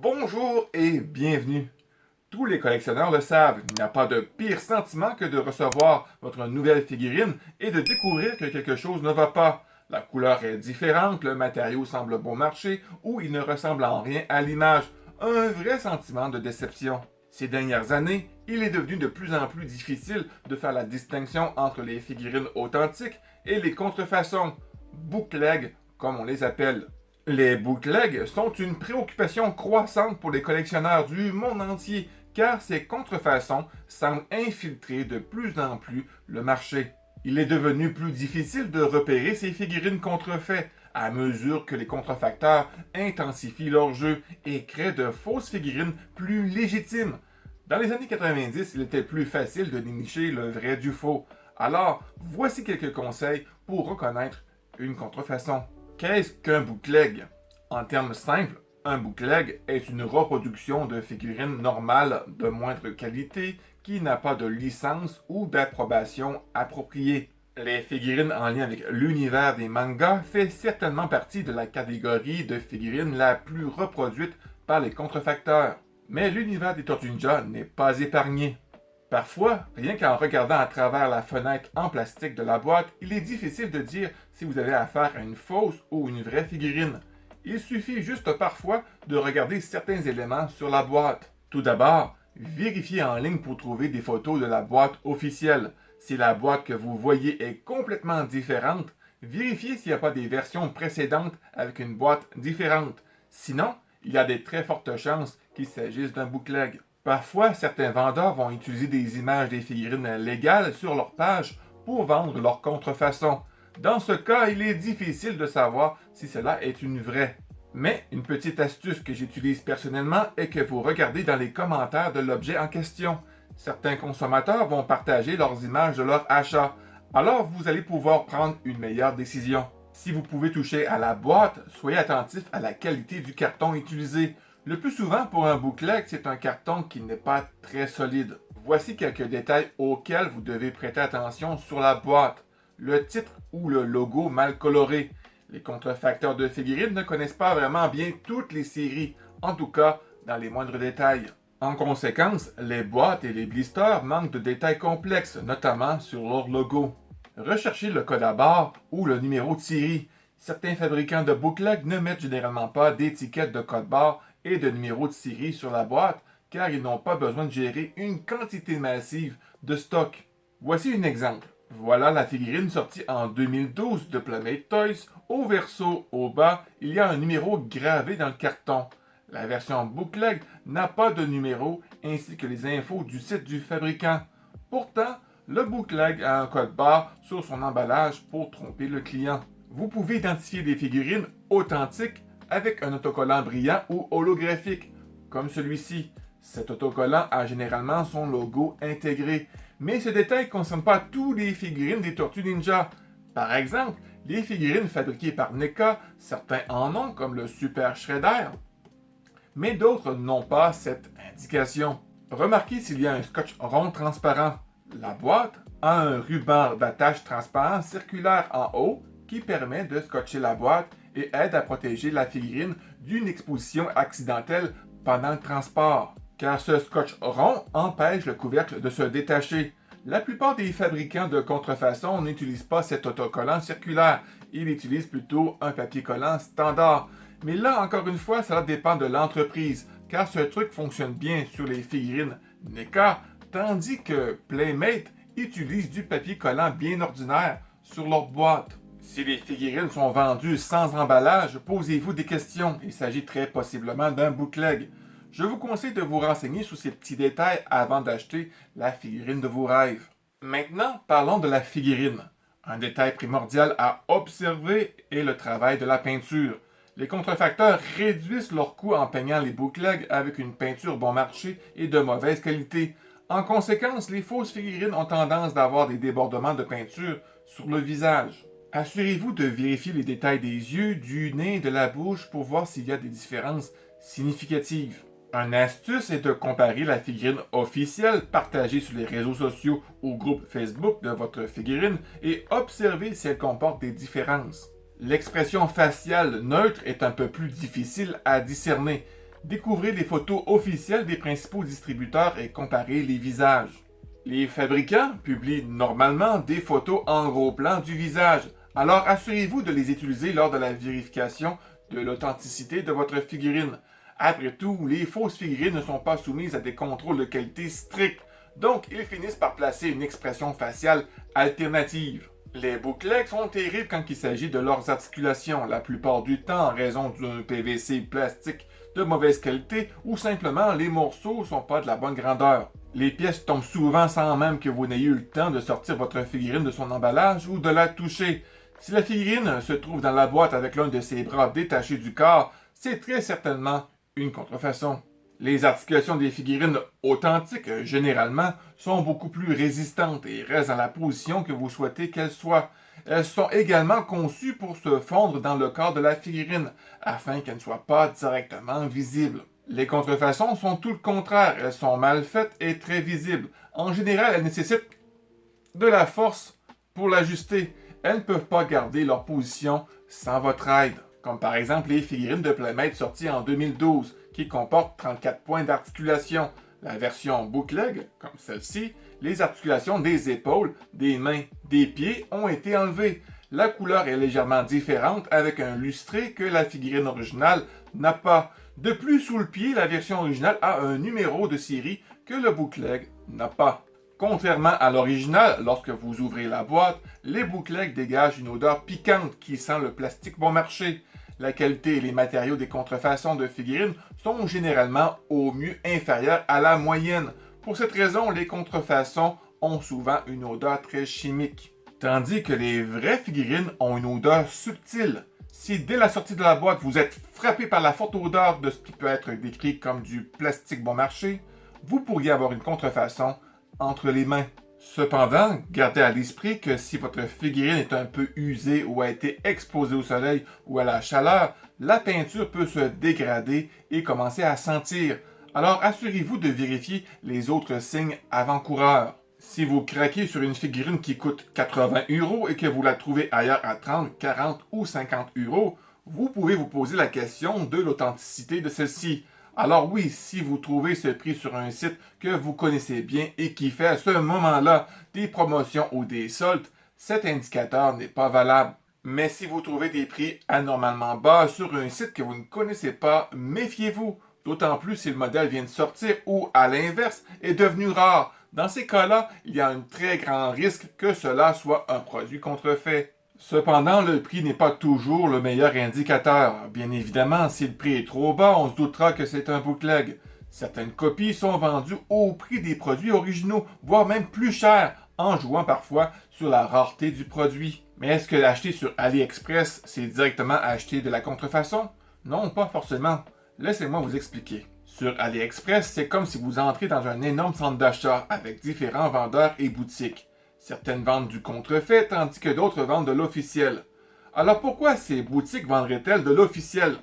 Bonjour et bienvenue. Tous les collectionneurs le savent, il n'y a pas de pire sentiment que de recevoir votre nouvelle figurine et de découvrir que quelque chose ne va pas. La couleur est différente, le matériau semble bon marché ou il ne ressemble en rien à l'image. Un vrai sentiment de déception. Ces dernières années, il est devenu de plus en plus difficile de faire la distinction entre les figurines authentiques et les contrefaçons, bootleg comme on les appelle. Les bootlegs sont une préoccupation croissante pour les collectionneurs du monde entier car ces contrefaçons semblent infiltrer de plus en plus le marché. Il est devenu plus difficile de repérer ces figurines contrefaites à mesure que les contrefacteurs intensifient leur jeu et créent de fausses figurines plus légitimes. Dans les années 90, il était plus facile de dénicher le vrai du faux. Alors, voici quelques conseils pour reconnaître une contrefaçon. Qu'est-ce qu'un bootleg? En termes simples, un bootleg est une reproduction de figurine normale de moindre qualité qui n'a pas de licence ou d'approbation appropriée. Les figurines en lien avec l'univers des mangas fait certainement partie de la catégorie de figurines la plus reproduite par les contrefacteurs. Mais l'univers des Tortues Ninja n'est pas épargné. Parfois, rien qu'en regardant à travers la fenêtre en plastique de la boîte, il est difficile de dire si vous avez affaire à une fausse ou une vraie figurine. Il suffit juste parfois de regarder certains éléments sur la boîte. Tout d'abord, vérifiez en ligne pour trouver des photos de la boîte officielle. Si la boîte que vous voyez est complètement différente, vérifiez s'il n'y a pas des versions précédentes avec une boîte différente. Sinon, il y a de très fortes chances qu'il s'agisse d'un bootleg. Parfois, certains vendeurs vont utiliser des images des figurines légales sur leur page pour vendre leur contrefaçon. Dans ce cas, il est difficile de savoir si cela est une vraie. Mais une petite astuce que j'utilise personnellement est que vous regardez dans les commentaires de l'objet en question. Certains consommateurs vont partager leurs images de leur achat, alors vous allez pouvoir prendre une meilleure décision. Si vous pouvez toucher à la boîte, soyez attentif à la qualité du carton utilisé. Le plus souvent pour un bootleg, c'est un carton qui n'est pas très solide. Voici quelques détails auxquels vous devez prêter attention sur la boîte. Le titre ou le logo mal coloré. Les contrefacteurs de figurines ne connaissent pas vraiment bien toutes les séries, en tout cas dans les moindres détails. En conséquence, les boîtes et les blisters manquent de détails complexes, notamment sur leur logo. Recherchez le code à barre ou le numéro de série. Certains fabricants de bootleg ne mettent généralement pas d'étiquette de code barre et de numéro de série sur la boîte car ils n'ont pas besoin de gérer une quantité massive de stock. Voici un exemple. Voilà la figurine sortie en 2012 de Playmate Toys. Au verso, au bas, il y a un numéro gravé dans le carton. La version bootleg n'a pas de numéro ainsi que les infos du site du fabricant. Pourtant, le bootleg a un code barre sur son emballage pour tromper le client. Vous pouvez identifier des figurines authentiques avec un autocollant brillant ou holographique, comme celui-ci. Cet autocollant a généralement son logo intégré, mais ce détail ne concerne pas tous les figurines des Tortues Ninja. Par exemple, les figurines fabriquées par NECA, certains en ont, comme le Super Shredder, mais d'autres n'ont pas cette indication. Remarquez s'il y a un scotch rond transparent. La boîte a un ruban d'attache transparent circulaire en haut qui permet de scotcher la boîte et aide à protéger la figurine d'une exposition accidentelle pendant le transport, car ce scotch rond empêche le couvercle de se détacher. La plupart des fabricants de contrefaçon n'utilisent pas cet autocollant circulaire, ils utilisent plutôt un papier collant standard. Mais là, encore une fois, cela dépend de l'entreprise, car ce truc fonctionne bien sur les figurines NECA, tandis que Playmate utilise du papier collant bien ordinaire sur leur boîte. Si les figurines sont vendues sans emballage, posez-vous des questions. Il s'agit très possiblement d'un bootleg. Je vous conseille de vous renseigner sur ces petits détails avant d'acheter la figurine de vos rêves. Maintenant, parlons de la figurine. Un détail primordial à observer est le travail de la peinture. Les contrefacteurs réduisent leurs coûts en peignant les bootlegs avec une peinture bon marché et de mauvaise qualité. En conséquence, les fausses figurines ont tendance d'avoir des débordements de peinture sur le visage. Assurez-vous de vérifier les détails des yeux, du nez et de la bouche pour voir s'il y a des différences significatives. Une astuce est de comparer la figurine officielle partagée sur les réseaux sociaux ou groupe Facebook de votre figurine et observer si elle comporte des différences. L'expression faciale neutre est un peu plus difficile à discerner, Découvrez les photos officielles des principaux distributeurs et comparez les visages. Les fabricants publient normalement des photos en gros plan du visage, alors assurez-vous de les utiliser lors de la vérification de l'authenticité de votre figurine. Après tout, les fausses figurines ne sont pas soumises à des contrôles de qualité stricts, donc ils finissent par placer une expression faciale alternative. Les bootlegs sont terribles quand il s'agit de leurs articulations, la plupart du temps en raison d'un PVC plastique de mauvaise qualité ou simplement les morceaux sont pas de la bonne grandeur. Les pièces tombent souvent sans même que vous n'ayez eu le temps de sortir votre figurine de son emballage ou de la toucher. Si la figurine se trouve dans la boîte avec l'un de ses bras détachés du corps, c'est très certainement une contrefaçon. Les articulations des figurines authentiques, généralement, sont beaucoup plus résistantes et restent dans la position que vous souhaitez qu'elles soient. Elles sont également conçues pour se fondre dans le corps de la figurine, afin qu'elles ne soient pas directement visibles. Les contrefaçons sont tout le contraire, elles sont mal faites et très visibles. En général, elles nécessitent de la force pour l'ajuster. Elles ne peuvent pas garder leur position sans votre aide, comme par exemple les figurines de Playmate sorties en 2012, qui comportent 34 points d'articulation. La version bootleg, comme celle-ci, les articulations des épaules, des mains, des pieds ont été enlevées. La couleur est légèrement différente avec un lustré que la figurine originale n'a pas. De plus, sous le pied, la version originale a un numéro de série que le bootleg n'a pas. Contrairement à l'original, lorsque vous ouvrez la boîte, les bootlegs dégagent une odeur piquante qui sent le plastique bon marché. La qualité et les matériaux des contrefaçons de figurines sont généralement au mieux inférieurs à la moyenne. Pour cette raison, les contrefaçons ont souvent une odeur très chimique. Tandis que les vraies figurines ont une odeur subtile. Si dès la sortie de la boîte, vous êtes frappé par la forte odeur de ce qui peut être décrit comme du plastique bon marché, vous pourriez avoir une contrefaçon entre les mains. Cependant, gardez à l'esprit que si votre figurine est un peu usée ou a été exposée au soleil ou à la chaleur, la peinture peut se dégrader et commencer à sentir. Alors assurez-vous de vérifier les autres signes avant-coureurs. Si vous craquez sur une figurine qui coûte 80 € et que vous la trouvez ailleurs à 30, 40 ou 50 €, vous pouvez vous poser la question de l'authenticité de celle-ci. Alors oui, si vous trouvez ce prix sur un site que vous connaissez bien et qui fait à ce moment-là des promotions ou des soldes, cet indicateur n'est pas valable. Mais si vous trouvez des prix anormalement bas sur un site que vous ne connaissez pas, méfiez-vous. D'autant plus si le modèle vient de sortir ou, à l'inverse, est devenu rare. Dans ces cas-là, il y a un très grand risque que cela soit un produit contrefait. Cependant, le prix n'est pas toujours le meilleur indicateur. Bien évidemment, si le prix est trop bas, on se doutera que c'est un bootleg. Certaines copies sont vendues au prix des produits originaux, voire même plus cher, en jouant parfois sur la rareté du produit. Mais est-ce que acheter sur AliExpress, c'est directement acheter de la contrefaçon? Non, pas forcément. Laissez-moi vous expliquer. Sur AliExpress, c'est comme si vous entrez dans un énorme centre d'achat avec différents vendeurs et boutiques. Certaines vendent du contrefait, tandis que d'autres vendent de l'officiel. Alors pourquoi ces boutiques vendraient-elles de l'officiel?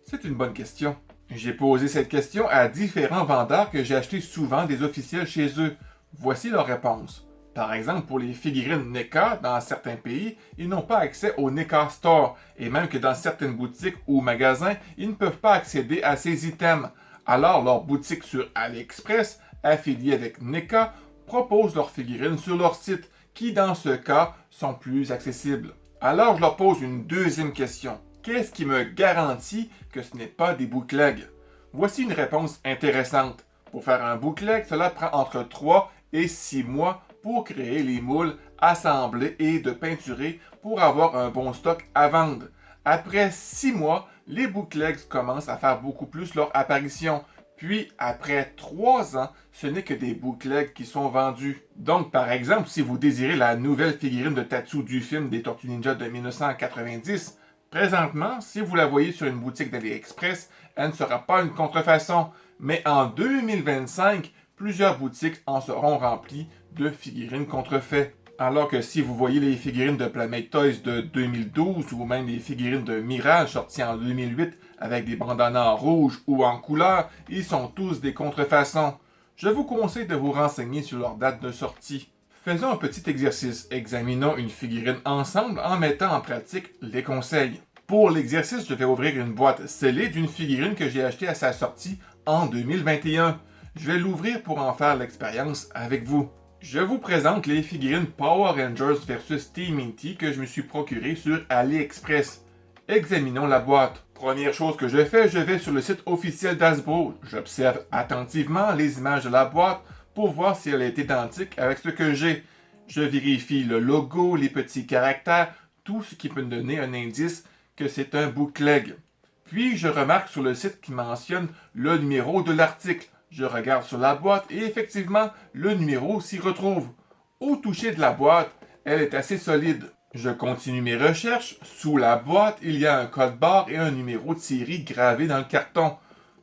C'est une bonne question. J'ai posé cette question à différents vendeurs que j'ai acheté souvent des officiels chez eux. Voici leur réponse. Par exemple, pour les figurines NECA, dans certains pays, ils n'ont pas accès au NECA Store, et même que dans certaines boutiques ou magasins, ils ne peuvent pas accéder à ces items. Alors, leurs boutiques sur AliExpress, affiliées avec NECA, proposent leurs figurines sur leur site, qui dans ce cas sont plus accessibles. Alors je leur pose une deuxième question. Qu'est-ce qui me garantit que ce n'est pas des bootlegs? Voici une réponse intéressante. Pour faire un bootleg, cela prend entre 3 et 6 mois pour créer les moules, assembler et de peinturer pour avoir un bon stock à vendre. Après 6 mois, les bootlegs commencent à faire beaucoup plus leur apparition. Puis, après 3 ans, ce n'est que des bootlegs qui sont vendus. Donc, par exemple, si vous désirez la nouvelle figurine de Tatsu du film des Tortues Ninja de 1990, présentement, si vous la voyez sur une boutique d'AliExpress, elle ne sera pas une contrefaçon. Mais en 2025, plusieurs boutiques en seront remplies de figurines contrefaites. Alors que si vous voyez les figurines de Playmate Toys de 2012 ou même les figurines de Mirage sorties en 2008 avec des bandanas rouges ou en couleur, ils sont tous des contrefaçons. Je vous conseille de vous renseigner sur leur date de sortie. Faisons un petit exercice. Examinons une figurine ensemble en mettant en pratique les conseils. Pour l'exercice, je vais ouvrir une boîte scellée d'une figurine que j'ai achetée à sa sortie en 2021. Je vais l'ouvrir pour en faire l'expérience avec vous. Je vous présente les figurines Power Rangers vs TMNT que je me suis procuré sur AliExpress. Examinons la boîte. Première chose que je fais, je vais sur le site officiel d'Hasbro. J'observe attentivement les images de la boîte pour voir si elle est identique avec ce que j'ai. Je vérifie le logo, les petits caractères, tout ce qui peut me donner un indice que c'est un bootleg. Puis je remarque sur le site qui mentionne le numéro de l'article. Je regarde sur la boîte et effectivement, le numéro s'y retrouve. Au toucher de la boîte, elle est assez solide. Je continue mes recherches. Sous la boîte, il y a un code barre et un numéro de série gravé dans le carton.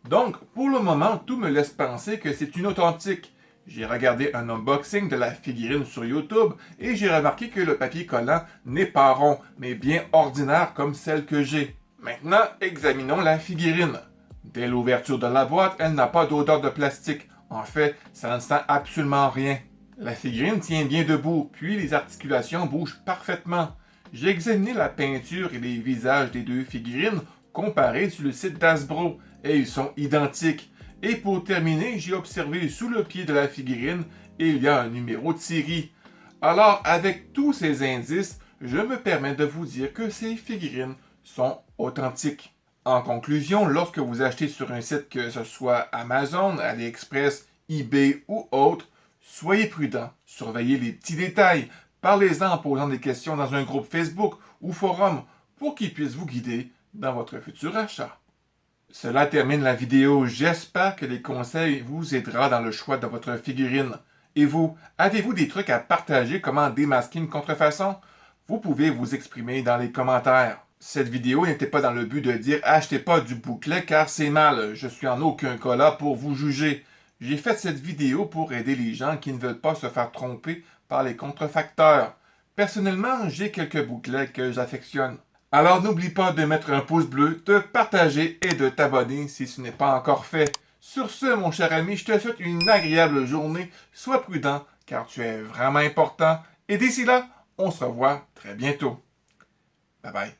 Donc, pour le moment, tout me laisse penser que c'est une authentique. J'ai regardé un unboxing de la figurine sur YouTube et j'ai remarqué que le papier collant n'est pas rond, mais bien ordinaire comme celle que j'ai. Maintenant, examinons la figurine. Dès l'ouverture de la boîte, elle n'a pas d'odeur de plastique. En fait, ça ne sent absolument rien. La figurine tient bien debout, puis les articulations bougent parfaitement. J'ai examiné la peinture et les visages des deux figurines comparés sur le site d'Hasbro, et ils sont identiques. Et pour terminer, j'ai observé sous le pied de la figurine et il y a un numéro de série. Alors, avec tous ces indices, je me permets de vous dire que ces figurines sont authentiques. En conclusion, lorsque vous achetez sur un site que ce soit Amazon, AliExpress, eBay ou autre, soyez prudent, surveillez les petits détails, parlez-en en posant des questions dans un groupe Facebook ou forum pour qu'ils puissent vous guider dans votre futur achat. Cela termine la vidéo. J'espère que les conseils vous aideront dans le choix de votre figurine. Et vous, avez-vous des trucs à partager comment démasquer une contrefaçon? Vous pouvez vous exprimer dans les commentaires. Cette vidéo n'était pas dans le but de dire « Achetez pas du bouclet car c'est mal, je suis en aucun cas là pour vous juger ». J'ai fait cette vidéo pour aider les gens qui ne veulent pas se faire tromper par les contrefacteurs. Personnellement, j'ai quelques bouclets que j'affectionne. Alors n'oublie pas de mettre un pouce bleu, de partager et de t'abonner si ce n'est pas encore fait. Sur ce, mon cher ami, je te souhaite une agréable journée. Sois prudent car tu es vraiment important. Et d'ici là, on se revoit très bientôt. Bye bye.